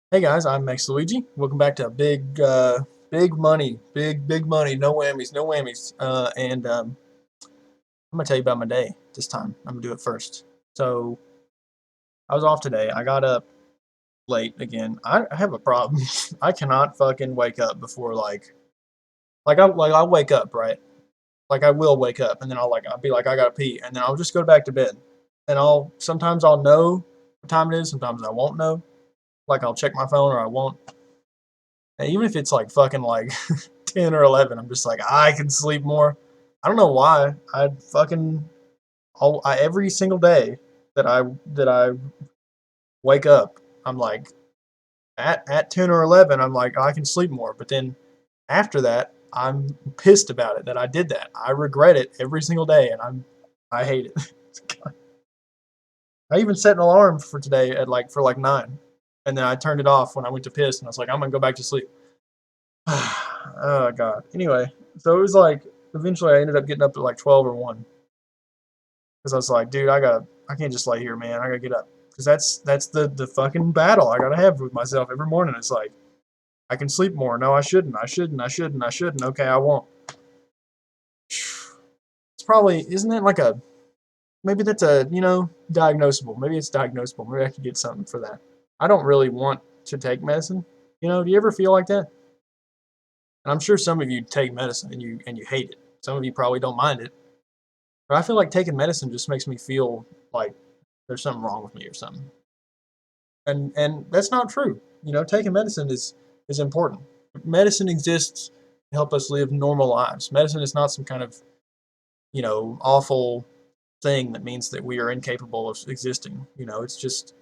Hey guys, I'm Max Luigi. Welcome back to Big Money, Big Money, no whammies, no whammies. I'm gonna tell you about my day this time. I'm gonna do it first. So I was off today. I got up late again. I have a problem. I cannot fucking wake up before I'll wake up, right? Like I will wake up, and then I'll be like I gotta pee, and then I'll just go back to bed. And I'll sometimes I'll know what time it is. Sometimes I won't know. Like I'll check my phone or I won't. And even if it's like fucking like 10 or 11, I'm just like, I can sleep more. I don't know why. Every single day that I wake up, I'm like, at 10 or 11, I'm like, I can sleep more. But then after that, I'm pissed about it that I did that. I regret it every single day, and I hate it. I even set an alarm for today for like 9, and then I turned it off when I went to piss, and I was like, I'm gonna go back to sleep. Oh god. Anyway, so it was like eventually I ended up getting up at like 12 or 1 because I was like, dude, I can't just lay here, man. I gotta get up because that's the fucking battle I gotta have with myself every morning. It's like I can sleep more. No, I shouldn't. I shouldn't. I shouldn't. I shouldn't. Okay, I won't. It's probably isn't that like a maybe that's a diagnosable. Maybe it's diagnosable. Maybe I could get something for that. I don't really want to take medicine. Do you ever feel like that? And I'm sure some of you take medicine and you hate it. Some of you probably don't mind it. But I feel like taking medicine just makes me feel like there's something wrong with me or something. And that's not true. Taking medicine is important. Medicine exists to help us live normal lives. Medicine is not some kind of, awful thing that means that we are incapable of existing. It's just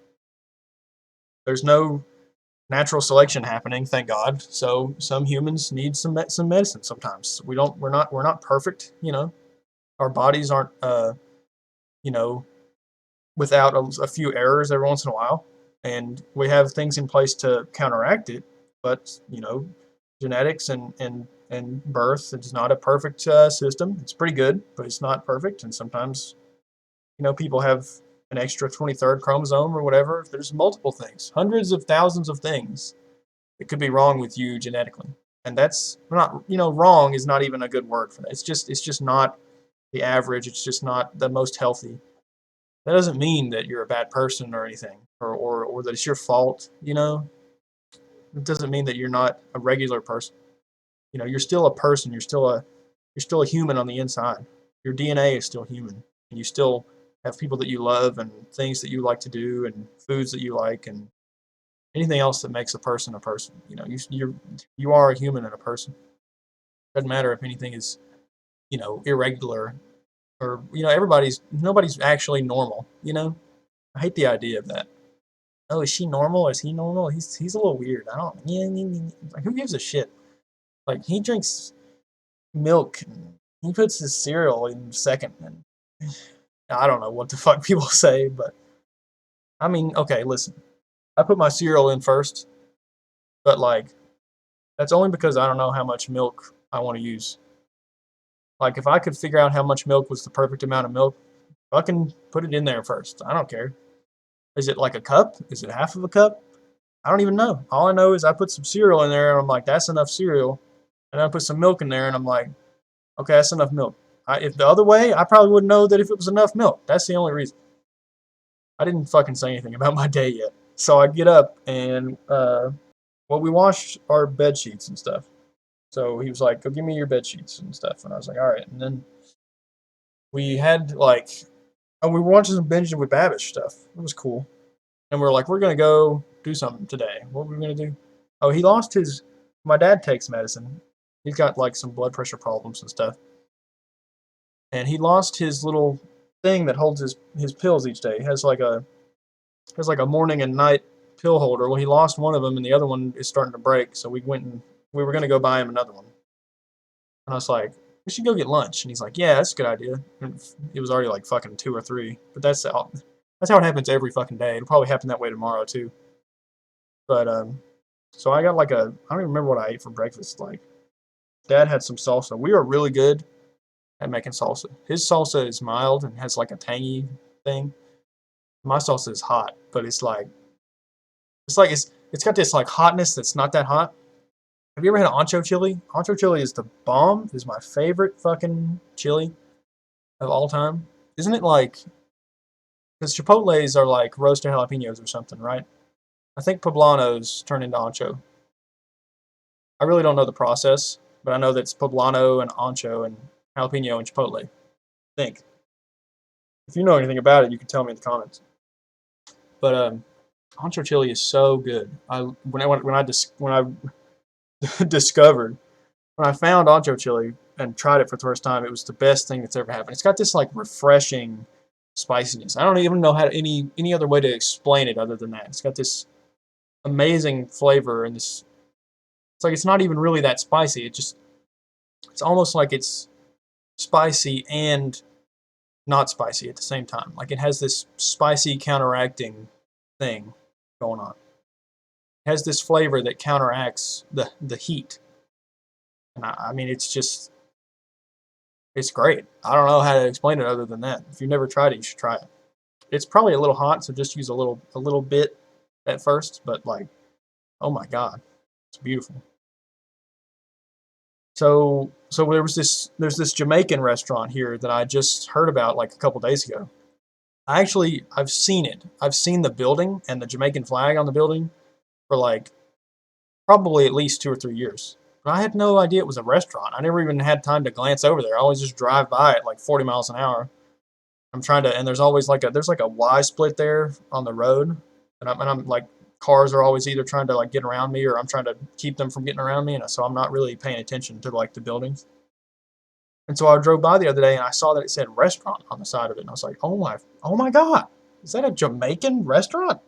there's no natural selection happening, thank God. So some humans need some medicine sometimes. We're not perfect. Our bodies aren't you know without a few errors every once in a while, and we have things in place to counteract it. But genetics and birth is not a perfect system. It's pretty good, but it's not perfect, and sometimes people have an extra 23rd chromosome or whatever. There's multiple things, hundreds of thousands of things that could be wrong with you genetically, and that's not wrong is not even a good word for that. It's just not the average. It's just not the most healthy. That doesn't mean that you're a bad person or anything, or that it's your fault. It doesn't mean that you're not a regular person. You're still a person. You're still a human on the inside. Your DNA is still human, and you still have people that you love and things that you like to do and foods that you like and anything else that makes a person a person. You are a human and a person. Doesn't matter if anything is irregular or nobody's actually normal. I hate the idea of that. Oh, is she normal? Is he normal? He's a little weird. I don't. Yeah, yeah, yeah. Like, who gives a shit? Like, he drinks milk and he puts his cereal in second, and I don't know what the fuck people say, but I mean, okay, listen. I put my cereal in first, but like that's only because I don't know how much milk I want to use. Like, if I could figure out how much milk was the perfect amount of milk, fucking put it in there first. I don't care. Is it like a cup? Is it half of a cup? I don't even know. All I know is I put some cereal in there and I'm like, that's enough cereal. And I put some milk in there and I'm like, okay, that's enough milk. If the other way, I probably wouldn't know that if it was enough milk. That's the only reason. I didn't fucking say anything about my day yet. So I get up and, we washed our bed sheets and stuff. So he was like, go give me your bed sheets and stuff. And I was like, all right. And then we had we were watching some binging with Babish stuff. It was cool. And we are like, we're gonna go do something today. What were we gonna do? Oh, he lost his. My dad takes medicine. He's got like some blood pressure problems and stuff, and he lost his little thing that holds his pills each day. He has like a morning and night pill holder. Well, he lost one of them, and the other one is starting to break. So we were gonna go buy him another one. And I was like, we should go get lunch. And he's like, yeah, that's a good idea. And it was already like fucking 2 or 3. But that's how it happens every fucking day. It'll probably happen that way tomorrow too. But so I got I don't even remember what I ate for breakfast. Like, Dad had some salsa. We are really good at making salsa. His salsa is mild and has like a tangy thing. My salsa is hot, but it's It's got this like hotness that's not that hot. Have you ever had ancho chili? Ancho chili is the bomb. Is my favorite fucking chili of all time. Isn't it like, because chipotles are like roasted jalapenos or something, right? I think poblanos turn into ancho. I really don't know the process, but I know that's poblano and ancho and jalapeno and chipotle. I think. If you know anything about it, you can tell me in the comments. But ancho chili is so good. When I discovered when I found ancho chili and tried it for the first time, it was the best thing that's ever happened. It's got this like refreshing spiciness. I don't even know how to, any other way to explain it other than that. It's got this amazing flavor and this. It's like it's not even really that spicy. It's almost like it's spicy and not spicy at the same time. Like it has this spicy counteracting thing going on. It has this flavor that counteracts the heat. And I mean, it's great. I don't know how to explain it other than that. If you've never tried it, you should try it. It's probably a little hot, so just use a little bit at first. But like, oh my god, it's beautiful. So there's this Jamaican restaurant here that I just heard about like a couple days ago. I've seen it. I've seen the building and the Jamaican flag on the building for like probably at least 2 or 3 years. But I had no idea it was a restaurant. I never even had time to glance over there. I always just drive by it like 40 miles an hour. I'm trying to, and there's always like there's like a Y split there on the road, and I'm like cars are always either trying to like get around me or I'm trying to keep them from getting around me, and so I'm not really paying attention to like the buildings. And so I drove by the other day and I saw that it said restaurant on the side of it, and I was like, oh my god, is that a Jamaican restaurant?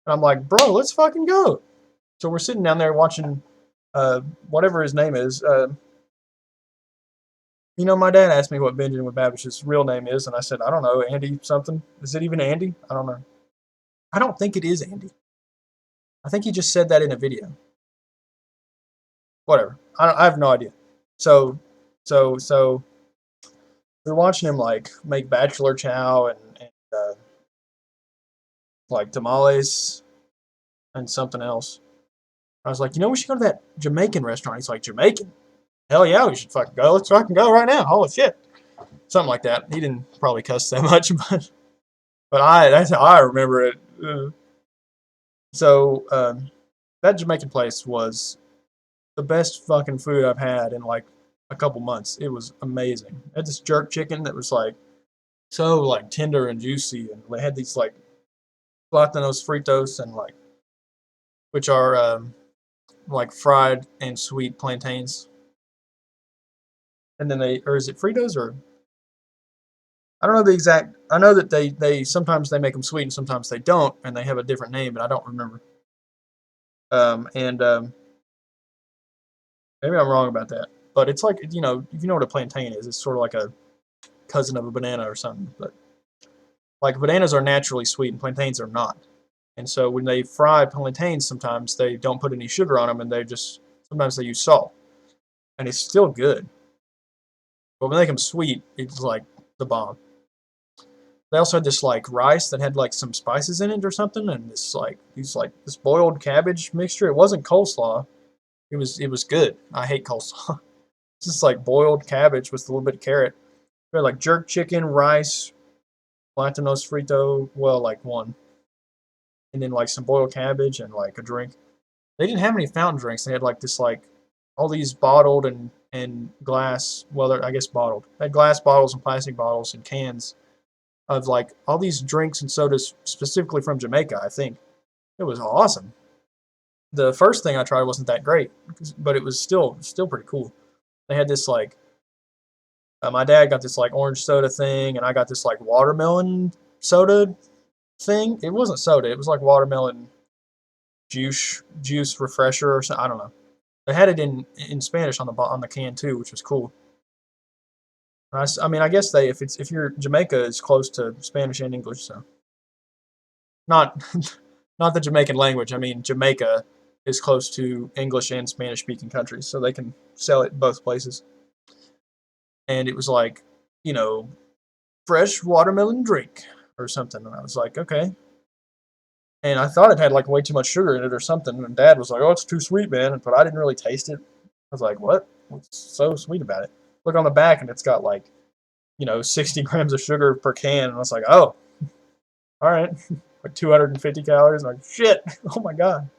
And I'm like, bro, let's fucking go. So we're sitting down there watching whatever his name is. My dad asked me what Benjamin Babish's real name is, and I said, I don't know, Andy something. Is it even Andy? I don't know. I don't think it is Andy. I think he just said that in a video. Whatever. I have no idea. So we're watching him like make bachelor chow and like tamales and something else. I was like, we should go to that Jamaican restaurant. He's like, Jamaican? Hell yeah, we should fucking go. Let's fucking go right now. Holy shit. Something like that. He didn't probably cuss that much, but that's how I remember it. So that Jamaican place was the best fucking food I've had in like a couple months. It was amazing. I had this jerk chicken that was like so like tender and juicy, and they had these like platanos fritos and like which are like fried and sweet plantains. And then or is it Fritos or I don't know the exact. I know that they sometimes they make them sweet and sometimes they don't, and they have a different name, but I don't remember. And maybe I'm wrong about that, but it's like if you know what a plantain is, it's sort of like a cousin of a banana or something. But like bananas are naturally sweet and plantains are not, and so when they fry plantains, sometimes they don't put any sugar on them, and sometimes they use salt, and it's still good. But when they make them sweet, it's like the bomb. They also had this like rice that had like some spices in it or something, and this boiled cabbage mixture. It wasn't coleslaw. It was good. I hate coleslaw. It's just like boiled cabbage with a little bit of carrot. We had like jerk chicken, rice, platanos frito. Well, like one, and then like some boiled cabbage and like a drink. They didn't have any fountain drinks. They had like this like all these bottled and glass. Well, I guess bottled. They had glass bottles and plastic bottles and cans of like all these drinks and sodas specifically from Jamaica, I think. It was awesome. The first thing I tried wasn't that great, but it was still pretty cool. They had this like my dad got this like orange soda thing, and I got this like watermelon soda thing. It wasn't soda; it was like watermelon juice refresher or something. I don't know. They had it in Spanish on the can too, which was cool. I mean, I guess if you're Jamaica is close to Spanish and English, so not not the Jamaican language. I mean, Jamaica is close to English and Spanish speaking countries, so they can sell it both places. And it was like, you know, fresh watermelon drink or something, and I was like, okay. and I thought it had like way too much sugar in it or something. And Dad was like, "Oh, it's too sweet, man." But I didn't really taste it. I was like, "What? What's so sweet about it?" Look on the back, and it's got like 60 grams of sugar per can. And I was like, "Oh, all right, like 250 calories." I'm like, shit, oh my god.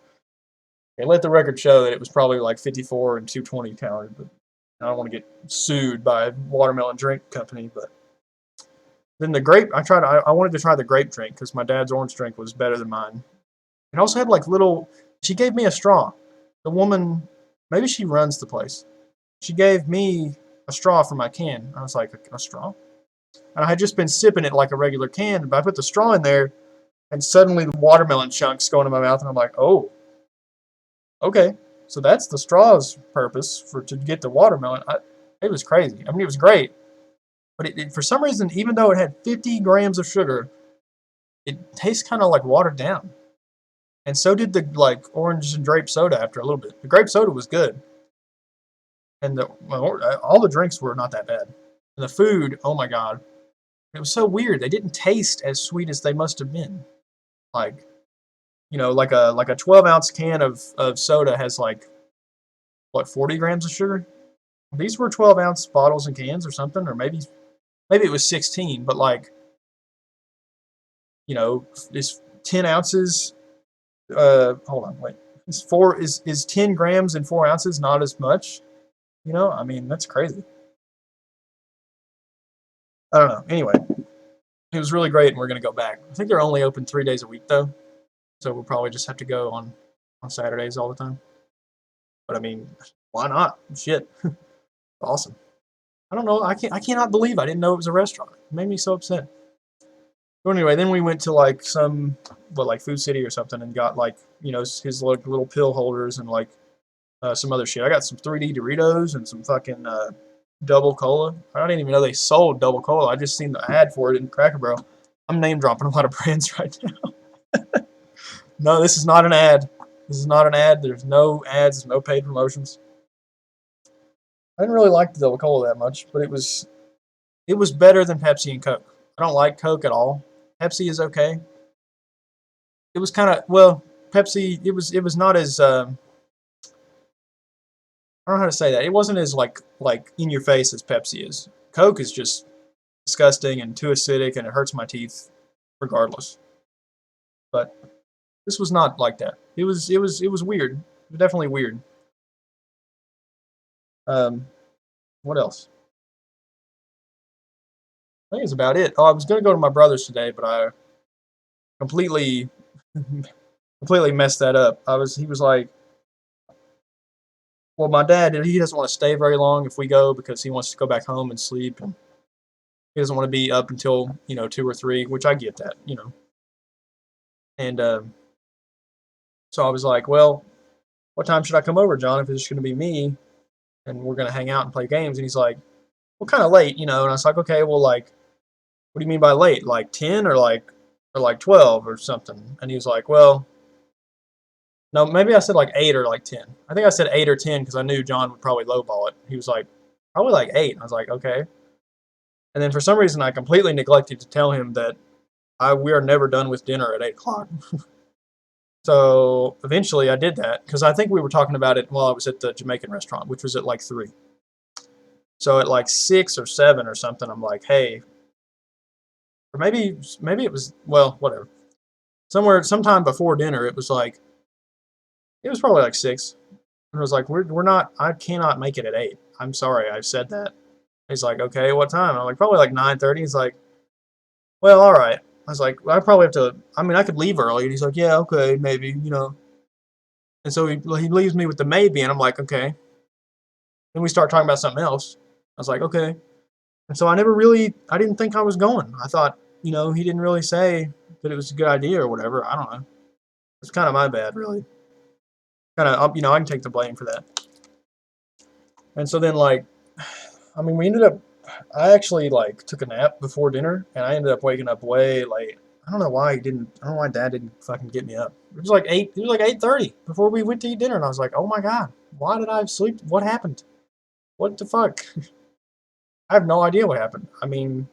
They let the record show that it was probably like 54 and 220 calories, but I don't want to get sued by a watermelon drink company. But then the grape, I wanted to try the grape drink because my dad's orange drink was better than mine. It also had like little. She gave me a straw. The woman, maybe she runs the place. She gave me a straw for my can. I was like, a straw? And I had just been sipping it like a regular can, but I put the straw in there, and suddenly the watermelon chunks go into my mouth, and I'm like, oh, okay. So that's the straw's purpose to get the watermelon. It was crazy. I mean, it was great, but for some reason, even though it had 50 grams of sugar, it tastes kind of like watered down. And so did the like orange and grape soda after a little bit. The grape soda was good, and all the drinks were not that bad. And the food, oh my god, it was so weird. They didn't taste as sweet as they must have been. Like like a 12-ounce can of soda has like what 40 grams of sugar. These were 12-ounce bottles and cans or something, or maybe it was 16. But like it's 10 ounces. Hold on, wait. Is 10 grams in 4 ounces not as much? I mean that's crazy. I don't know. Anyway, it was really great, and we're gonna go back. I think they're only open 3 days a week though, so we'll probably just have to go on Saturdays all the time. But I mean, why not? Shit, awesome. I don't know. I cannot believe I didn't know it was a restaurant. It made me so upset. So anyway, then we went to like like Food City or something, and got like his little pill holders and like some other shit. I got some 3D Doritos and some fucking double cola. I didn't even know they sold double cola. I just seen the ad for it in Cracker Barrel. I'm name dropping a lot of brands right now. No, this is not an ad. This is not an ad. There's no ads. There's no paid promotions. I didn't really like the double cola that much, but it was better than Pepsi and Coke. I don't like Coke at all. Pepsi is okay. It was kind of Pepsi. It was not as I don't know how to say that. It wasn't as like in your face as Pepsi is. Coke is just disgusting and too acidic, and it hurts my teeth regardless. But this was not like that. It was weird. It was definitely weird. Um, what else? I think it's about it. Oh, I was gonna go to my brother's today, but I completely completely messed that up. He was like, well, my dad, he doesn't want to stay very long if we go because he wants to go back home and sleep, and he doesn't want to be up until 2 or 3, which I get that. And so I was like, well, what time should I come over, John? If it's just gonna be me and we're gonna hang out and play games, and he's like, well, kind of late, and I was like, okay, well, like, what do you mean by late? Like 10 or like 12 or something? And he was like, well, no, maybe I said like 8 or like 10. I think I said 8 or 10 because I knew John would probably lowball it. He was like, probably like 8. I was like, okay. And then for some reason, I completely neglected to tell him that we are never done with dinner at 8 o'clock. So eventually I did that because I think we were talking about it while I was at the Jamaican restaurant, which was at like 3. So at like 6 or 7 or something, I'm like, hey, or maybe it was, well, whatever. Sometime before dinner, it was probably like 6. And I was like, we're not, I cannot make it at 8. I'm sorry, I said that. He's like, okay, what time? And I'm like, probably like 9:30. He's like, well, all right. I was like, well, I probably have to, I mean, I could leave early. And he's like, yeah, okay, maybe. And so he leaves me with the maybe, and I'm like, okay. Then we start talking about something else. I was like, okay. And so I didn't think I was going. I thought, he didn't really say that it was a good idea or whatever. I don't know. It's kind of my bad, really. Kind of, I can take the blame for that. And so then, like, I mean, I actually, like, took a nap before dinner, and I ended up waking up way late. I don't know why Dad didn't fucking get me up. It was like 8:30 before we went to eat dinner, and I was like, oh my God, why did I sleep? What happened? What the fuck? I have no idea what happened. I mean,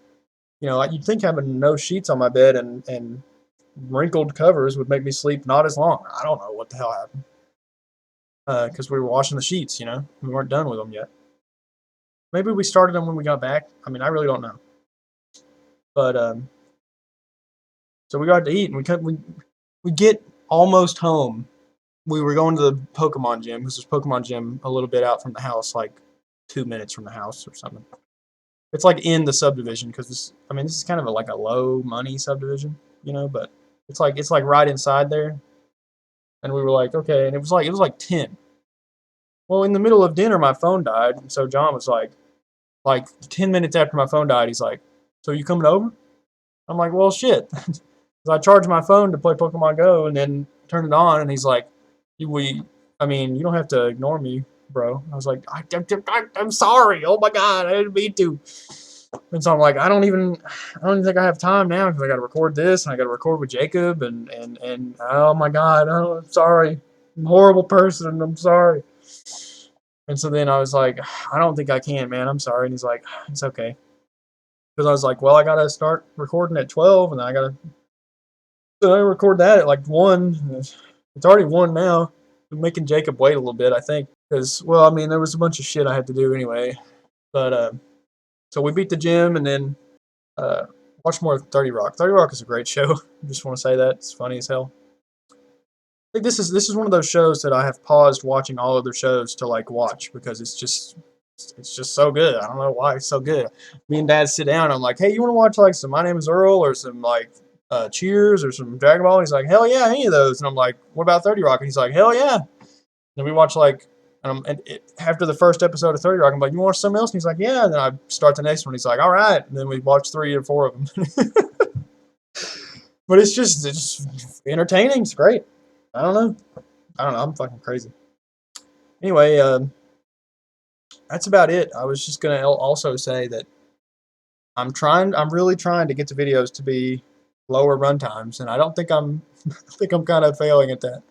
you'd think having no sheets on my bed and wrinkled covers would make me sleep not as long. I don't know what the hell happened. Because we were washing the sheets, you know, we weren't done with them yet. Maybe we started them when we got back. I mean, I really don't know. But so we got to eat, and we get almost home. We were going to the Pokemon gym, because there's Pokemon gym a little bit out from the house, like 2 minutes from the house or something. It's like in the subdivision, because this is kind of like a low money subdivision, you know, but it's like right inside there. And we were like, okay, and it was like 10. Well, in the middle of dinner, my phone died, and so John was like 10 minutes after my phone died, he's like, so you coming over? I'm like, well, shit. So I charged my phone to play Pokemon Go, and then turned it on, and he's like, you don't have to ignore me, bro. I was like, I'm sorry. Oh my God, I didn't mean to. And so I'm like, I don't even think I have time now, because I got to record this, and I got to record with Jacob, and oh my God, oh, I'm sorry. I'm a horrible person. I'm sorry. And so then I was like, I don't think I can, man. I'm sorry. And he's like, it's okay. Because I was like, well, I got to start recording at 12, and then I record that at like 1. It's already 1 now. I'm making Jacob wait a little bit, I think. Because, well, I mean, there was a bunch of shit I had to do anyway. But, so we beat the gym, and then watched more of 30 Rock. 30 Rock is a great show. I just want to say that. It's funny as hell. I think this is one of those shows that I have paused watching all other shows to like watch, because it's just so good. I don't know why it's so good. Me and Dad sit down. I'm like, hey, you want to watch like some My Name Is Earl, or some like Cheers, or some Dragon Ball? And he's like, hell yeah, any of those. And I'm like, what about 30 Rock? And he's like, hell yeah. And we watch like, after the first episode of 30 Rock, I'm like, you want something else? And he's like, yeah. And then I start the next one. He's like, all right. And then we watch 3 or 4 of them. But it's just entertaining. It's great. I don't know. I'm fucking crazy. Anyway, that's about it. I was just gonna also say that I'm really trying to get the videos to be lower run times, and I don't think I think I'm kind of failing at that.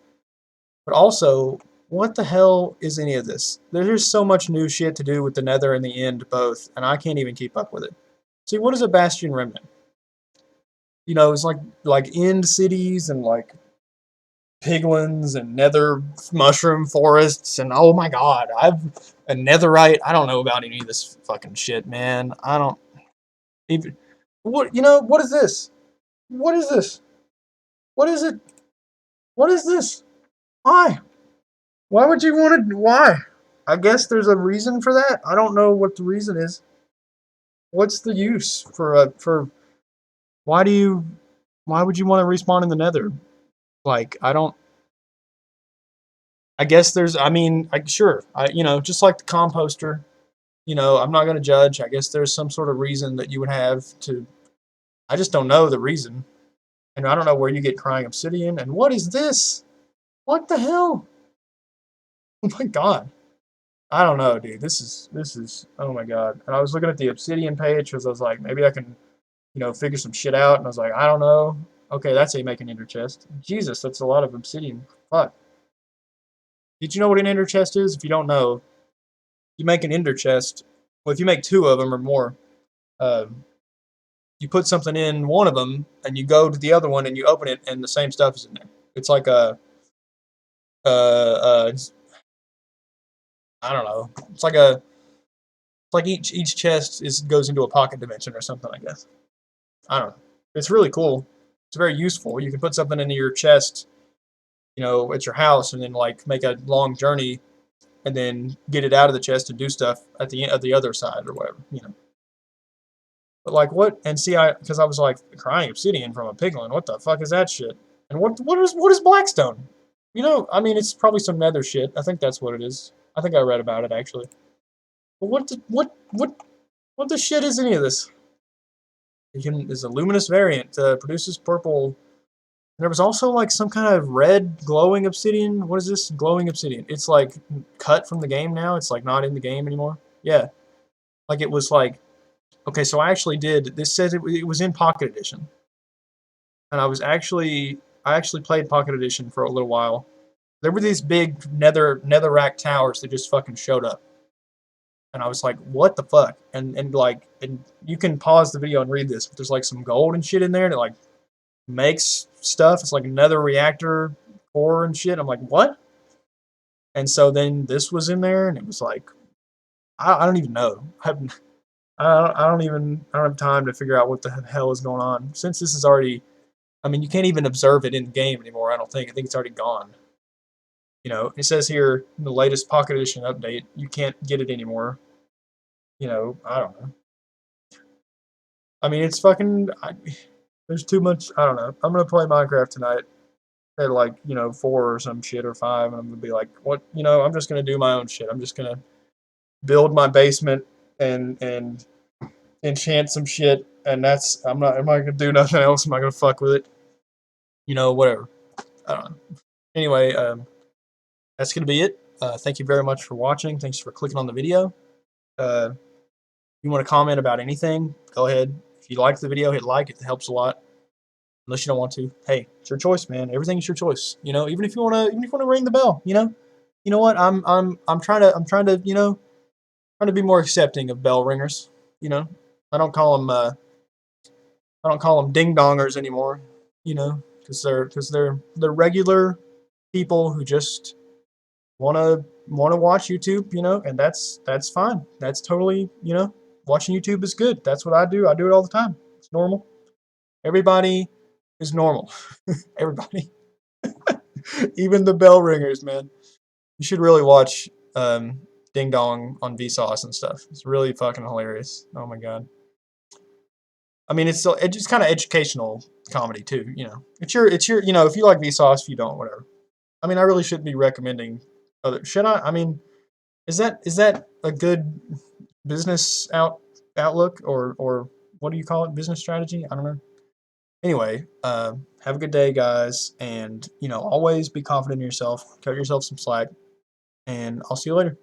But also, what the hell is any of this? There's so much new shit to do with the Nether and the End both, and I can't even keep up with it. See, what is a Bastion Remnant? You know, it's like End cities, and like piglins, and nether mushroom forests, and oh my God, I've a netherite. I don't know about any of this fucking shit, man. I don't even. What is this? What is this? What is it? What is this? Why? Why would you want to? Why? I guess there's a reason for that. I don't know what the reason is. What's the use for? Why do you? Why would you want to respawn in the nether? Like, I don't. I guess there's. I mean, sure. Just like the composter. I'm not going to judge. I guess there's some sort of reason that you would have to. I just don't know the reason. And I don't know where you get crying obsidian. And what is this? What the hell? Oh my God. I don't know, dude. This is. Oh my God. And I was looking at the obsidian page, because I was like, maybe I can, figure some shit out. And I was like, I don't know. Okay, that's how you make an ender chest. Jesus, that's a lot of obsidian. Fuck. Did you know what an ender chest is? If you don't know, you make an ender chest. Well, if you make 2 of them or more, you put something in one of them, and you go to the other one, and you open it, and the same stuff is in there. It's like I don't know. It's like each chest goes into a pocket dimension or something, I guess. I don't know. It's really cool. It's very useful. You can put something into your chest, at your house, and then like make a long journey, and then get it out of the chest and do stuff at the other side or whatever. But like what? And see, because I was like, crying obsidian from a piglin. What the fuck is that shit? And what is blackstone? It's probably some nether shit. I think that's what it is. I think I read about it actually. But what the shit is any of this? Is a luminous variant, produces purple. There was also like some kind of red glowing obsidian. What is this? Glowing obsidian. It's like cut from the game now. It's like not in the game anymore. Yeah. Like it was like, okay, so I actually did, this says it was in Pocket Edition. And I actually played Pocket Edition for a little while. There were these big netherrack towers that just fucking showed up. And I was like, what the fuck? And you can pause the video and read this, but there's like some gold and shit in there that like makes stuff. It's like another reactor core and shit. I'm like, what? And so then this was in there, and it was like, I don't even know. I don't have time to figure out what the hell is going on. Since this is already, I mean, you can't even observe it in game anymore. I don't think. I think it's already gone. It says here in the latest Pocket Edition update, you can't get it anymore. I don't know. I mean, it's fucking. There's too much. I don't know. I'm gonna play Minecraft tonight at like 4 or some shit or 5, and I'm gonna be like, what? I'm just gonna do my own shit. I'm just gonna build my basement and enchant some shit, and that's I'm not gonna do nothing else. I'm not gonna fuck with it. Whatever. I don't know. Anyway, that's gonna be it. Thank you very much for watching. Thanks for clicking on the video. If you want to comment about anything, go ahead. If you like the video, hit like. It helps a lot. Unless you don't want to, hey, it's your choice, man. Everything's your choice. Even if you wanna ring the bell. You know what? I'm trying to trying to be more accepting of bell ringers. You know, I don't call them ding dongers anymore. Because they're regular people who just wanna watch YouTube. And that's fine. That's totally watching YouTube is good. That's what I do. I do it all the time. It's normal. Everybody is normal. Everybody, even the bell ringers, man. You should really watch Ding Dong on Vsauce and stuff. It's really fucking hilarious. Oh my god. I mean, it's just kind of educational comedy too. It's your if you like Vsauce, if you don't, whatever. I mean, I really shouldn't be recommending other. Should I? I mean, is that a good business outlook or what do you call it? Business strategy? I don't know. Anyway, have a good day, guys, and always be confident in yourself. Cut yourself some slack, and I'll see you later.